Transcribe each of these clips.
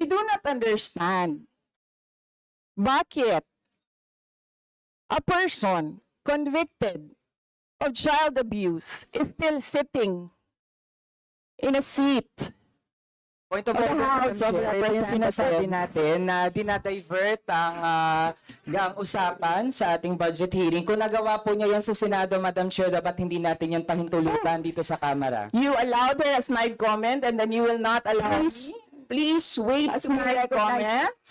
do not understand bakit a person convicted of child abuse is still sitting in a seat. Point of Okay, order, House of Chair. Ito yung sinasabi Representatives. natin na dinadivert ang usapan sa ating budget hearing. Kung nagawa po niya yan sa Senado, Madam Chair, dapat hindi natin yan pahintulutan dito sa Kamara. You allowed her a snide comment and then you will not allow Please wait a to be snide recognized. comment?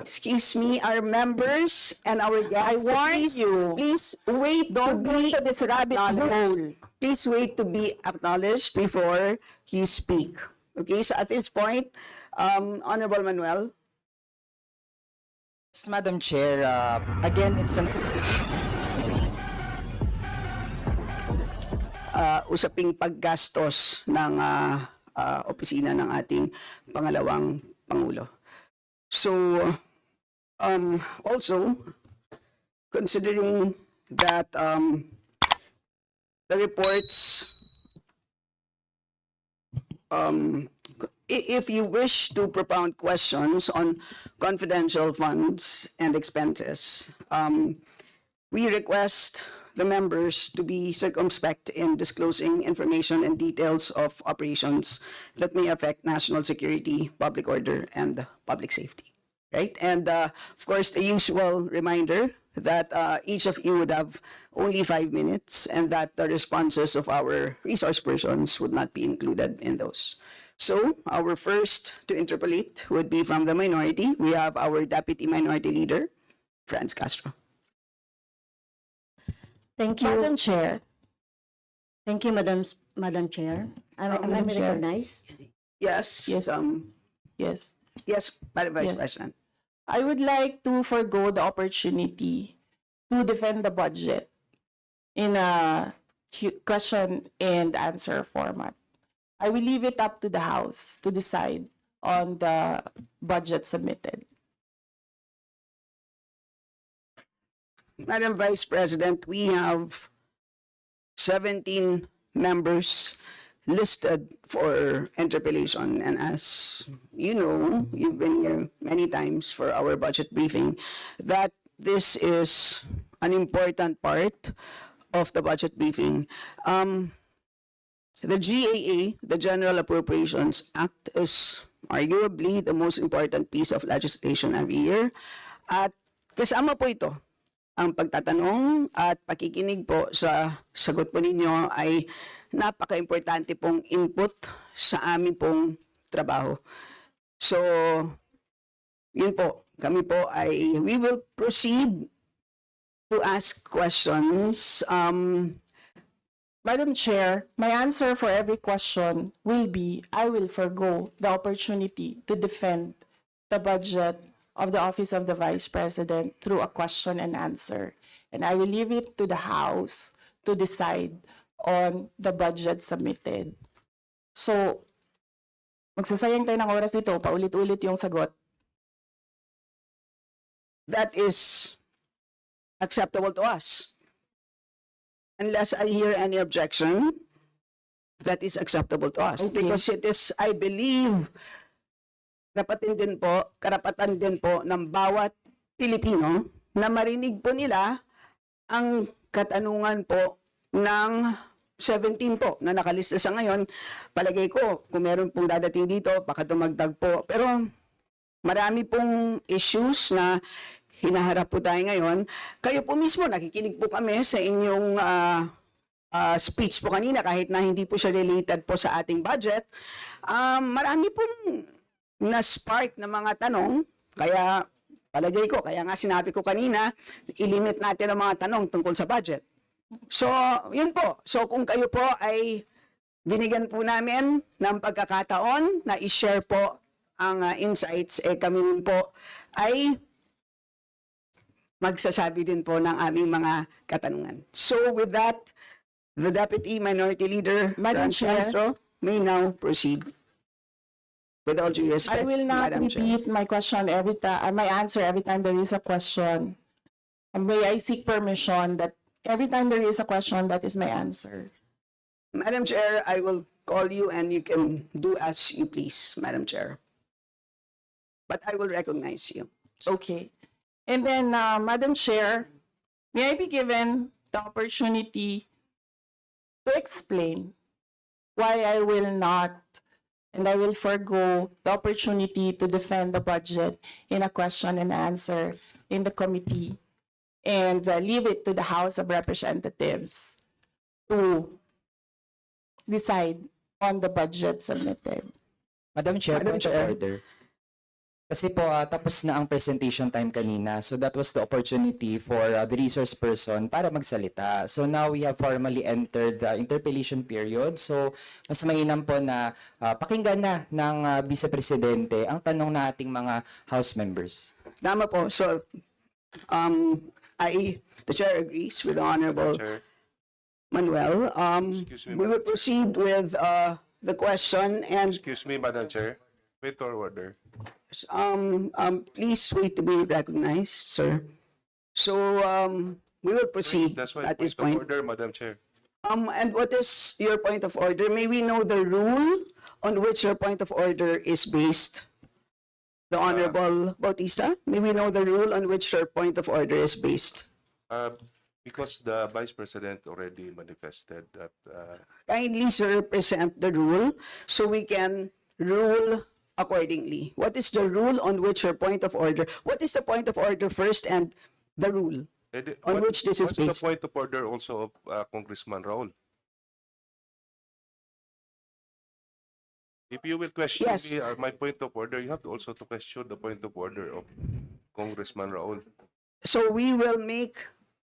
Excuse me, our members and our guests. I warn you. Please wait Don't go into this rabbit hole. Please wait to be acknowledged before you speak. Okay, so at this point, Honorable Manuel. Yes, Madam Chair, again, it's an... Usaping paggastos ng opisina ng ating pangalawang Pangulo. So, also, considering that the reports, if you wish to propound questions on confidential funds and expenses, we request the members to be circumspect in disclosing information and details of operations that may affect national security, public order, and public safety. Right? And of course, the usual reminder that each of you would have only 5 minutes and that the responses of our resource persons would not be included in those. So our first to interpolate would be from the minority. We have our Deputy Minority Leader, Franz Castro. Thank you. Madam Chair. Thank you, Madam Chair. Am I Madam Chair. recognized? Yes. Yes. Yes. Yes, Madam Vice Yes. President. I would like to forgo the opportunity to defend the budget in a question and answer format. I will leave it up to the House to decide on the budget submitted. Madam Vice President, we have 17 members listed for interpellation. And as you know, you've been here many times for our budget briefing, that this is an important part of the budget briefing. The GAA, the General Appropriations Act, is arguably the most important piece of legislation every year. At kasama po ito, ang pagtatanong at pakikinig po sa sagot po ninyo ay napaka-importante pong input sa aming pong trabaho. So, yun po, kami po ay, we will proceed to ask questions. Madam Chair, my answer for every question will be, I will forgo the opportunity to defend the budget of the Office of the Vice President through a question and answer. And I will leave it to the House to decide on the budget submitted. So, magsasayang tayo ng oras dito, paulit-ulit yung sagot. That is acceptable to us. Unless I hear any objection, that is acceptable to us. Okay. Because it is, I believe, karapatan din po ng bawat Pilipino na marinig po nila ang katanungan po ng 17 po na nakalista sa ngayon. Palagay ko, kung meron pong dadating dito, baka dumagdag po. Pero marami pong issues na hinaharap po tayo ngayon. Kayo po mismo, nakikinig po kami sa inyong speech po kanina, kahit na hindi po siya related po sa ating budget. Marami pong na-spark na mga tanong, kaya palagay ko, kaya nga sinabi ko kanina, ilimit natin ang mga tanong tungkol sa budget. So, yun po. So, kung kayo po ay binigyan po namin ng pagkakataon na i-share po ang insights, kami rin po ay magsasabi din po ng aming mga katanungan. So, with that, the Deputy Minority Leader, Madam Franz Chair. Castro, may now proceed. With all due respect, I will not Madam Chair. repeat my question every time, my answer every time there is a question. And may I seek permission that every time there is a question, that is my answer. Madam Chair, I will call you and you can do as you please, Madam Chair. But I will recognize you. Okay. And then, Madam Chair, may I be given the opportunity to explain why I will not and I will forgo the opportunity to defend the budget in a question and answer in the committee and leave it to the House of Representatives to decide on the budget submitted. Madam Chair, Madam point of Chair. order. Kasi po, tapos na ang presentation time kanina. So that was the opportunity for the resource person para magsalita. So now we have formally entered the interpellation period. So mas mainam po na pakinggan na ng Vice Presidente ang tanong na ating mga House members. Tama po. So, the Chair agrees with the Honorable Chair, Manuel. Excuse me, We will Madam proceed with the question and excuse me, Madam Chair. Wait or order. please wait to be recognized, sir. So we will proceed That's my at this point point. of order, Madam Chair. And what is your point of order? May we know the rule on which your point of order is based? The Honorable Bautista, may we know the rule on which your point of order is based? Because the Vice President already manifested that Kindly, sir, present the rule so we can rule accordingly. What is the rule on which your point of order? What is the point of order first and the rule? On which this is what's the based? point of order also of Congressman Raul? If you will question Yes. me, my point of order, you have to also to question the point of order of Congressman Raul. So we will make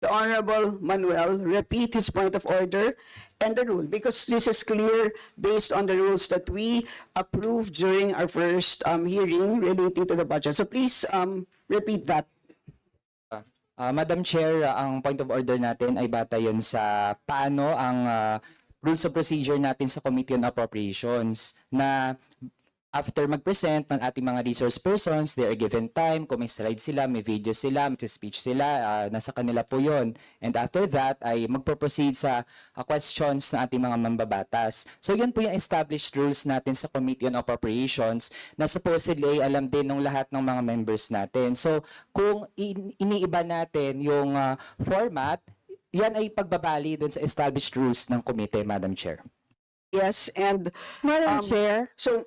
the Honorable Manuel repeat his point of order and the rule, because this is clear based on the rules that we approved during our first hearing relating to the budget. So please repeat that. Madam Chair, ang point of order natin ay bata yun sa paano ang rules of procedure natin sa Committee on Appropriations na after mag-present ng ating mga resource persons, they are given time, kung may slide sila, may video sila, may speech sila, nasa kanila po yun. And after that, ay magpo-proceed sa questions ng ating mga mambabatas. So yun po yung established rules natin sa Committee on Appropriations na supposedly ay alam din ng lahat ng mga members natin. So kung iniiba natin yung format, yan ay pagbabali dun sa established rules ng committee, Madam Chair. Yes, and Madam Chair, so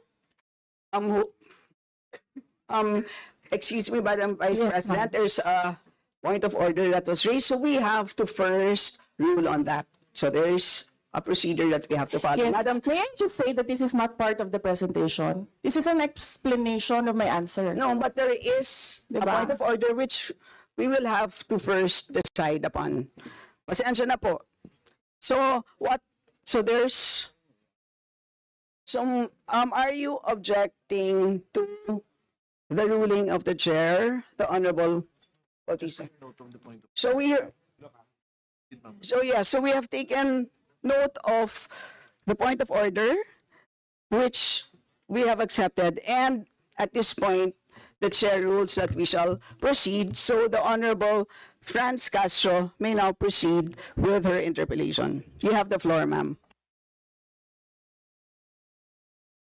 excuse me, Madam Vice Yes, President, there's a point of order that was raised, so we have to first rule on that. So there's a procedure that we have to follow. yes, Madam, may I just say that this is not part of the presentation? This is an explanation of my answer. no, but there is a Diba? point of order which we will have to first decide upon. Pasensya na po. So there's some, are you objecting to the ruling of the chair, the Honorable Bautista? So we have taken note of the point of order, which we have accepted, and at this point, the chair rules that we shall proceed. So the Honorable Franz Castro may now proceed with her interpellation. You have the floor, ma'am.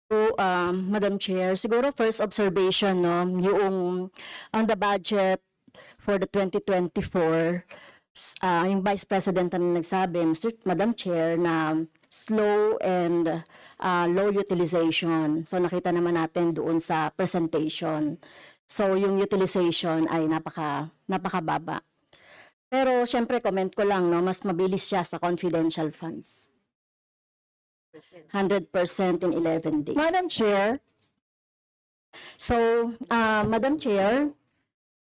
So, Madam Chair, siguro first observation, no, yung on the budget for the 2024, yung Vice President na nagsabi, Madam Chair, na slow and low utilization. So nakita naman natin doon sa presentation. So yung utilization ay napakababa. Pero syempre comment ko lang, no, mas mabilis siya sa confidential funds. 100% in 11 days. Madam Chair, So, Madam Chair,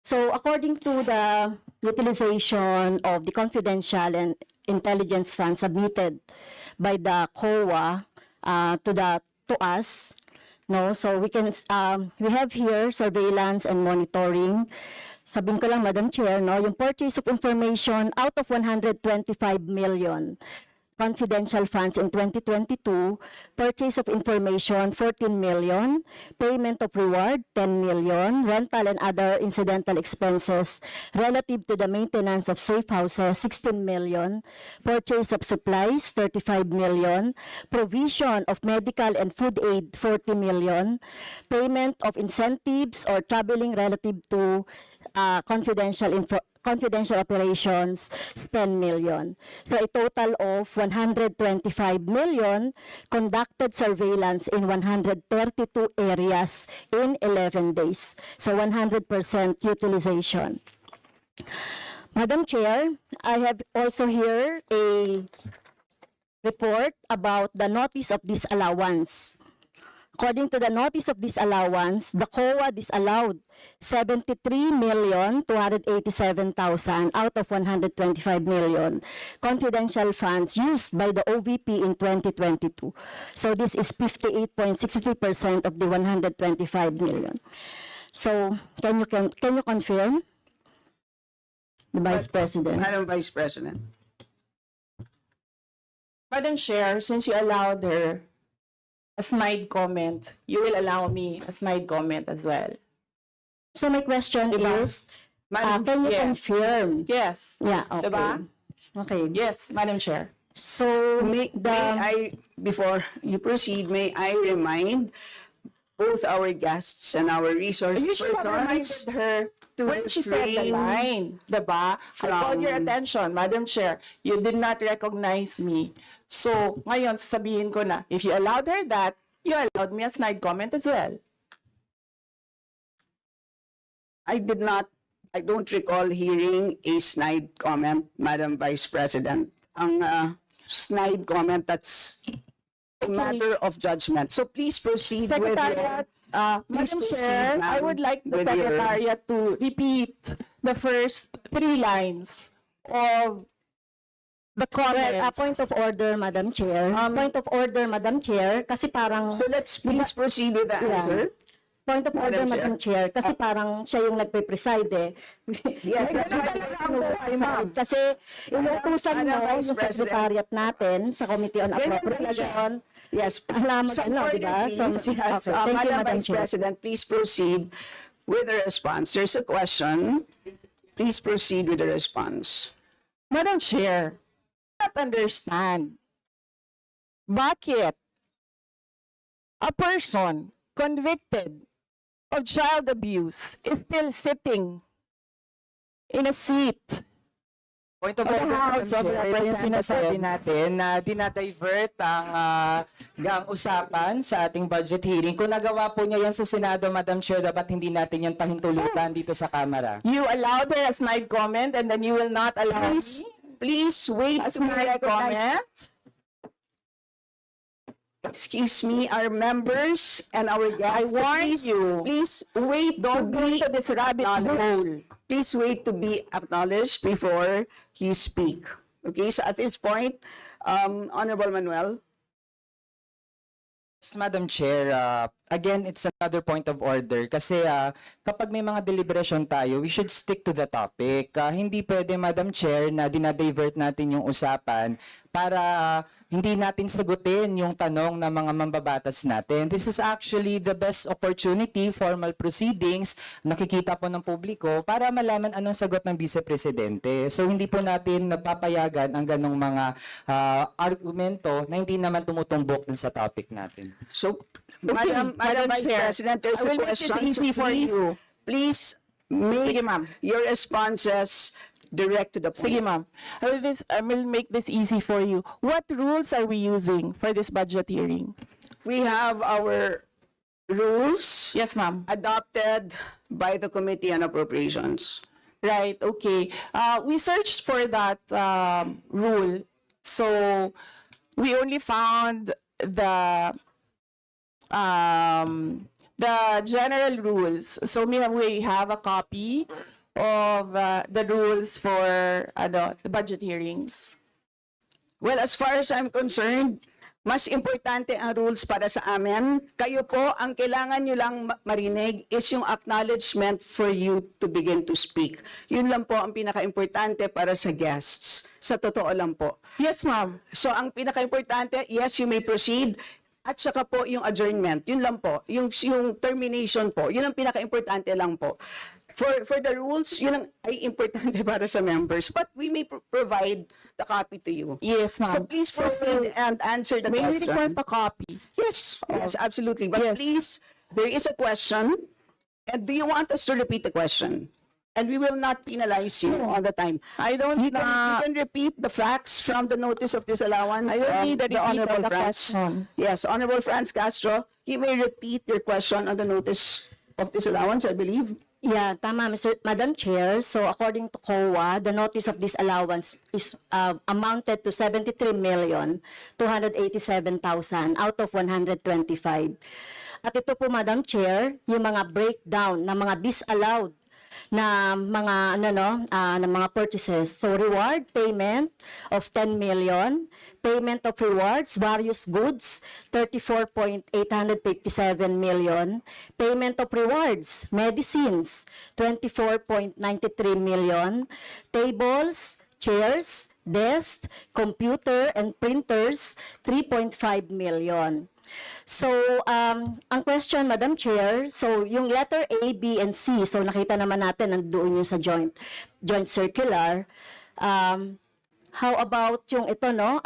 so according to the utilization of the confidential and intelligence funds submitted by the COA to us, no, so we have here surveillance and monitoring. Sabihin ko lang, Madam Chair, no, yung purchase of information out of 125 million. confidential funds in 2022, purchase of information 14 million, payment of reward 10 million, rental and other incidental expenses relative to the maintenance of safe houses 16 million, purchase of supplies 35 million, provision of medical and food aid 40 million, payment of incentives or traveling relative to confidential operations is 10 million. So a total of 125 million conducted surveillance in 132 areas in 11 days. So 100% utilization. Madam Chair, I have also here a report about the notice of disallowance. According to the notice of disallowance, the COA disallowed 73,287,000 out of 125 million confidential funds used by the OVP in 2022. So this is 58.63% of the 125 million. So can you confirm, the Vice President? Madam Vice President. Madam Chair, since you allowed her a snide comment, you will allow me a snide comment as well. So my question Diba? is, Madam, can you yes. confirm? Yes. Yeah, okay. Diba? Okay. Yes, Madam Chair. So may I, before you proceed, may I remind both our guests and our resource You should have reminded persons her when she said the refrain line, diba? I called your from- attention, Madam Chair. You did not recognize me. So, ngayon, sasabihin ko na, if you allowed her that, you allowed me a snide comment as well. I don't recall hearing a snide comment, Madam Vice President. Ang snide comment, that's a matter of judgment. So please proceed with Secretariat, Please Madam proceed, Chair, I ma'am, would like the with your- Secretariat to repeat the first 3 lines of the Well, a comments. point of order, Madam Chair. Point of order, Madam Chair, kasi parang, So let's please proceed with the answer. point of order, Madam Madam Chair, kasi parang siya yung nagpe-preside eh. Yes, that's why Kasi inuutusan mo Madam yung Vice President. secretariat natin sa Committee on Appropriation. Yes. Alam mo, Some ano, order, di ba? So, please. Yes, okay, thank you, Madam Madam Vice Chair. President, please proceed with the response. There's a question. Please proceed with the response. Madam Chair, I don't understand. Bakit a person convicted of child abuse is still sitting in a seat? Point of Of the order, House of Madam Chair, ito yung sinasabi Representatives. natin na dinadivert ang usapan sa ating budget hearing. Kung nagawa po niya yan sa Senado, Madam Chair, dapat hindi natin yan pahintulutan dito sa Kamara. You allowed her a snide comment and then you will not allow Please, me please wait a to be snide recognized. comment? Excuse me, our members and our guests. I warn please, you. Please wait Don't to go be into this rabbit hole. Please wait to be acknowledged before you speak. Okay, so at this point, Honorable Manuel. Yes, Madam Chair, again, it's another point of order kasi kapag may mga deliberation tayo, we should stick to the topic. Hindi pwede, Madam Chair, na dinadivert natin yung usapan para hindi natin sagutin yung tanong ng mga mambabatas natin. This is actually the best opportunity, formal proceedings, nakikita po ng publiko para malaman anong sagot ng Vice Presidente. So hindi po natin napapayagan ang ganong mga argumento na hindi naman tumutumbok dun sa topic natin. So, Madam Madam Vice Chair, President, there's I a will make this question. easy So for please, you. Please make Sige, ma'am. your responses direct to the point. Sige, ma'am. I will make this easy for you. What rules are we using for this budget hearing? We have our rules Yes, ma'am. adopted by the Committee on Appropriations. Right, okay. We searched for that rule. So we only found the general rules. So we have a copy of the rules for the budget hearings. Well, as far as I'm concerned, Mas importante ang rules para sa amin. Kayo po, ang kailangan nyo lang marinig is yung acknowledgement for you to begin to speak. Yun lang po ang pinaka-importante para sa guests. Sa totoo lang po. Yes, ma'am. So ang pinaka-importante, yes, you may proceed. At saka po yung adjournment. Yun lang po. Yung termination po. Yun ang pinaka-importante lang po. For the rules, yun ang ay importante para sa members. But we may provide the copy to you. Yes, So ma'am. please proceed and answer the May we question. request a copy? Yes, yes, absolutely. But Yes. please, there is a question. And do you want us to repeat the question? And we will not penalize you all the time. I don't You can repeat the facts from the notice of disallowance. I don't of need a the repeat of Honorable the Franz. question. Yes, Honorable Franz Castro, you may repeat your question on the notice of disallowance, I believe. Yeah, tama, Madam Chair. So according to COA, the notice of disallowance is amounted to 73,287,000 out of 125. At ito po, Madam Chair, yung mga breakdown ng mga disallowed na mga na mga purchases. So reward payment of 10 million, payment of rewards, various goods, 34.857 million, payment of rewards, medicines, 24.93 million, tables, chairs, desks, computer and printers, 3.5 million. So, ang question, Madam Chair, so yung letter A, B, and C, so nakita naman natin nandoon yung sa joint circular. How about yung ito, no?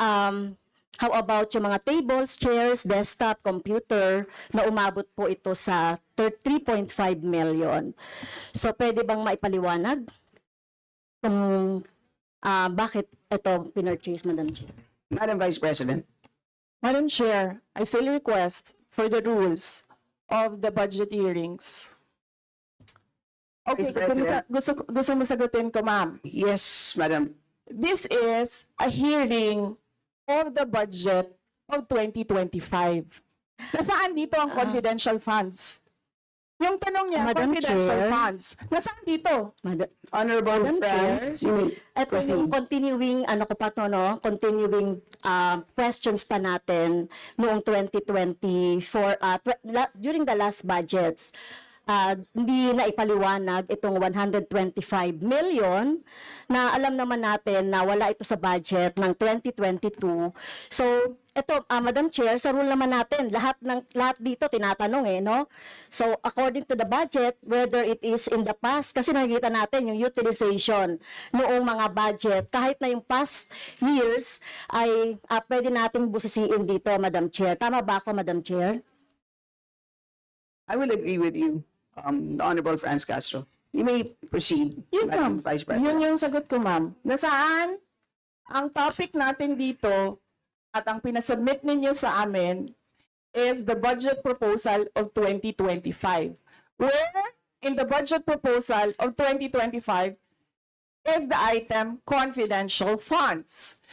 How about yung mga tables, chairs, desktop, computer, na umabot po ito sa 3.5 million. So, pwede bang maipaliwanag kung bakit ito pinurchase, Madam Chair? Madam Vice President. Madam Chair, I still request for the rules of the budget hearings. Okay, Vice President. gusto mo sagutin ko, ma'am. Yes, Madam. This is a hearing of the budget of 2025. Nasaan dito ang confidential funds? Yung tanong niya, Madam confidential Chair. funds. Nasaan dito? Honorable Madam Franz, Chair, you may ito yung proceed. continuing, ano ko pa to, no? Continuing questions pa natin noong 2024, during the last budgets. Hindi na ipaliwanag itong 125 million na alam naman natin na wala ito sa budget ng 2022. So, ito, Madam Chair, sa rule naman natin, lahat dito tinatanong no? So, according to the budget, whether it is in the past, kasi nakikita natin yung utilization noong mga budget, kahit na yung past years, ay pwede nating busisiin dito, Madam Chair. Tama ba ako, Madam Chair? I will agree with you, the Honorable Franz Castro. You may proceed, Yes, Madam ma'am. Vice Yun President. yung sagot ko, ma'am. Nasaan ang topic natin dito at ang pinasubmit ninyo sa amin is the budget proposal of 2025. Where in the budget proposal of 2025 is the item confidential funds.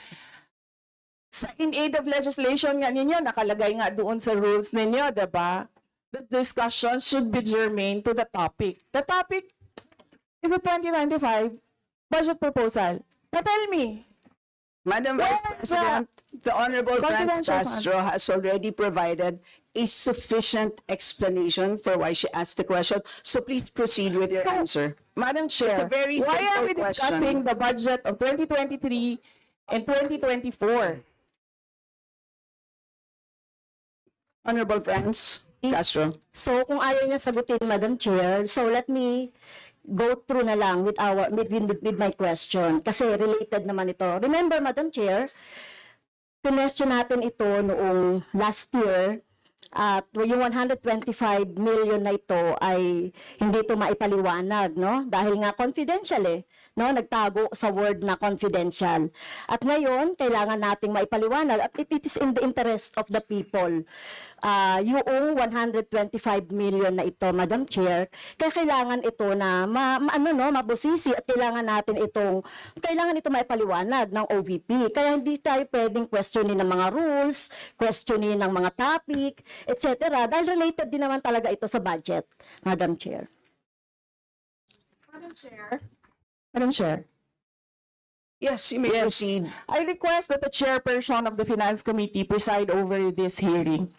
In aid of legislation nga ninyo, nakalagay nga doon sa rules ninyo, diba? The discussion should be germane to the topic. The topic is the 2025 budget proposal. Now tell me, Madam Vice Where President, the Honorable Franz confidential Castro has already provided a sufficient explanation for why she asked the question. So please proceed with your answer. Madam Chair, It's a very why are we simple discussing question. the budget of 2023 and 2024? Honorable Franz Castro. So kung ayaw niya sagutin, Madam Chair, so let me go through na lang with my question kasi related naman ito. Remember, Madam Chair, question natin ito noong last year at yung 125 million na ito ay hindi ito maipaliwanag, no? Dahil nga confidential no? Nagtago sa word na confidential. At ngayon, kailangan nating maipaliwanag at it is in the interest of the people. Yung 125 million na ito, Madam Chair, kaya kailangan ito na mabusisi at kailangan ito maipaliwanag ng OVP. Kaya hindi tayo pwedeng questionin ng mga rules, questionin ng mga topic, etc. Dahil related din naman talaga ito sa budget, Madam Chair. Madam Chair, Yes, you may Yes. proceed. I request that the chairperson of the Finance Committee preside over this hearing.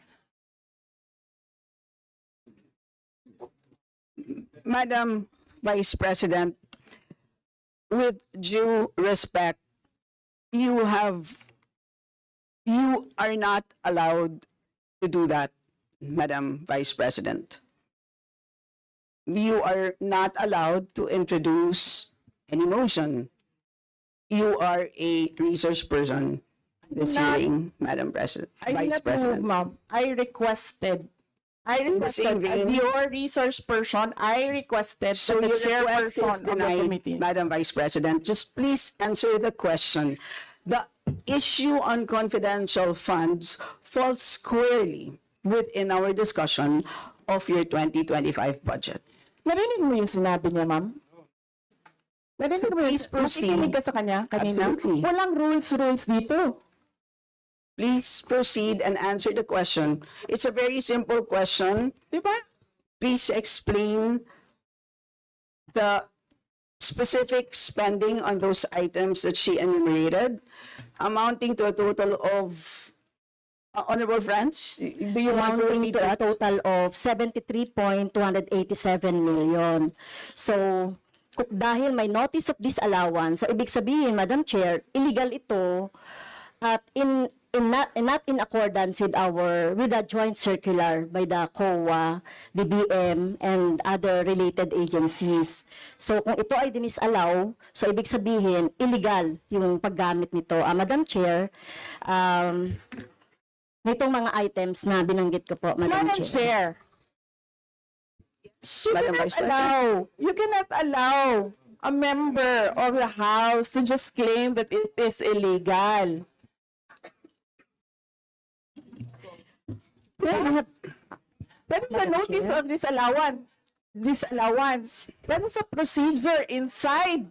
Madam Vice President, with due respect, you are not allowed to do that, Madam Vice President. You are not allowed to introduce any motion. You are a resource person in this Not- hearing, Madam President, I did Vice not move, President. ma'am. I requested, the same as vein- your resource person, I requested So that the your request chairperson is of the denied, committee. Madam Vice President. Just please answer the question. The issue on confidential funds falls squarely within our discussion of your 2025 budget. Narinig mo yung sinabi niya, ma'am? Narinig mo yung, please proceed. nakikinig ka sa kanya kanina? Absolutely. Walang rules dito. Please proceed and answer the question. It's a very simple question. Di ba? Please explain the specific spending on those items that she enumerated, amounting to a total of, Honorable Friends, do you want to Amounting repeat to a that? total of 73.287 million. So, dahil may notice of disallowance, so ibig sabihin, Madam Chair, illegal ito at not in accordance with the joint circular by the COA, DBM, and other related agencies. So kung ito ay dinisallow, so ibig sabihin illegal yung paggamit nito. Madam Chair, nitong mga items na binanggit ko po, Madam Madam Chair. Chair, you Madam cannot Vice President. you cannot allow a member of the House to just claim that it is illegal. That is a Madam notice Chair. of disallowance. That is a procedure inside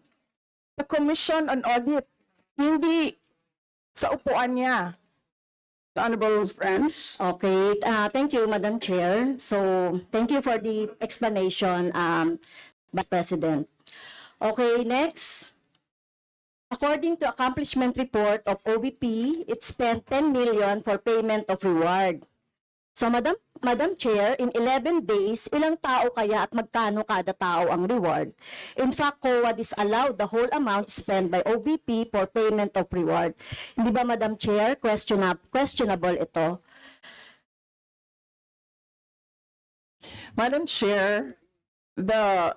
the Commission on Audit. Hindi sa upuan niya. Honorable Friends, Okay, thank you, Madam Chair. So, thank you for the explanation, Vice President. Okay, next. According to accomplishment report of OVP, it spent 10 million for payment of reward. So, Madam Chair, in 11 days, ilang tao kaya at magkano kada tao ang reward? In fact, COA disallowed the whole amount spent by OVP for payment of reward. Hindi ba, Madam Chair, questionable ito? Madam Chair, the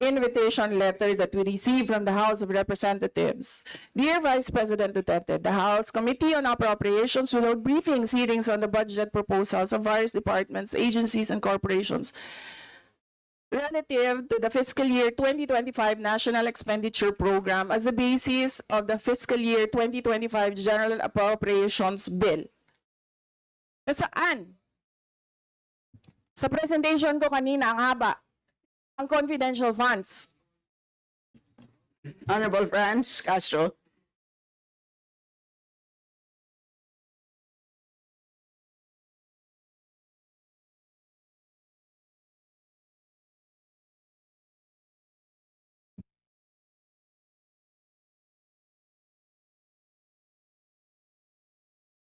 invitation letter that we received from the House of Representatives. Dear Vice President Duterte, the House Committee on Appropriations will hold briefings, hearings on the budget proposals of various departments, agencies, and corporations relative to the fiscal year 2025 National Expenditure Program as the basis of the fiscal year 2025 General Appropriations Bill. Nasaan? Sa presentation ko kanina, ang haba. Ang confidential funds. Honorable Franz Castro.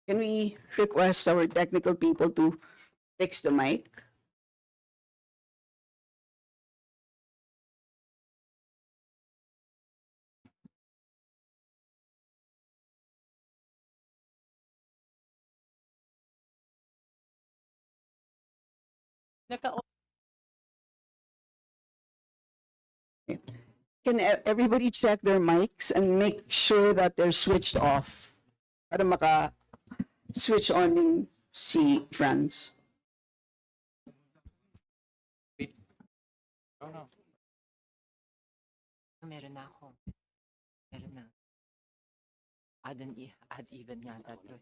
Can we request our technical people to fix the mic? Can everybody check their mics and make sure that they're switched off para maka-switch on yung si Franz? Meron na ako. Meron na. Add even yata to.